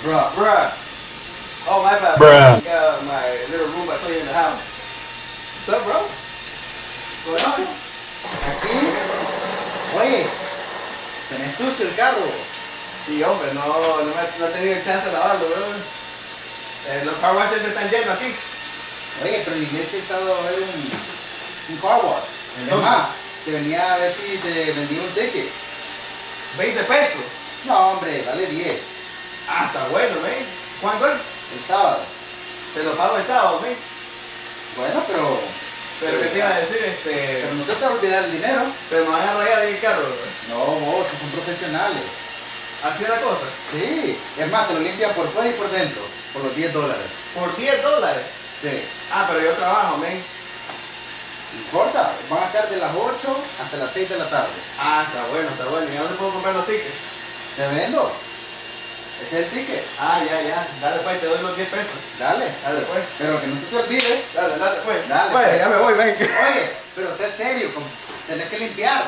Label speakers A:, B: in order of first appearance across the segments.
A: Bruh.
B: Bruh. Oh, my bad.
C: Bruh.
B: My little room I clean in the house. What's up, bro? What's going on?
A: Aquí. Oye, tenés sucio el carro.
B: Sí, hombre, no he tenido chance de lavarlo, bro. Los car washes están llenos aquí.
A: Oye, pero en la iglesia el sábado va a haber un car wash. Es
B: ¿Dónde?
A: más, te venía a ver si te vendía un ticket.
B: 20 pesos.
A: No, hombre, vale 10.
B: Ah, está bueno, ¿ves? ¿Cuándo es?
A: El sábado.
B: Te lo pago el sábado, ¿ves?
A: Bueno, pero
B: Pero, ¿qué te iba a decir?
A: pero no te vas a olvidar el dinero.
B: Pero me van a rayar ahí el carro, bro.
A: No, vos, son profesionales.
B: Así es la cosa.
A: Sí, es más, te lo limpian por fuera y por dentro, por los $10.
B: Por $10.
A: Sí.
B: Ah, pero yo trabajo, ¿ves?
A: No importa, van a estar de las 8 hasta las 6 de la tarde.
B: Ah, está bueno, está bueno. ¿Y dónde puedo comprar los tickets?
A: Te vendo. Ese es el ticket.
B: Ah, ya. Dale, pues, te doy los 10 pesos.
A: Dale.
B: Dale, pues.
A: Pero que no se te olvide.
B: Dale, pues.
A: Dale,
B: Pues,
A: pues.
B: ya me voy, ven.
A: Oye, pero sé serio, tenés que limpiar.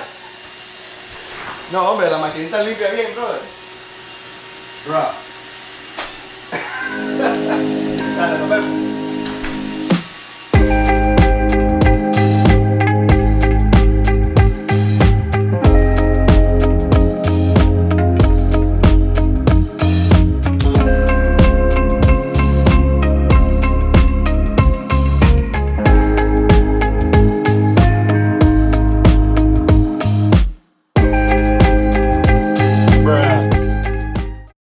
B: No, hombre, la maquinita limpia bien, brother.
A: Bro.
B: Dale, nos vemos.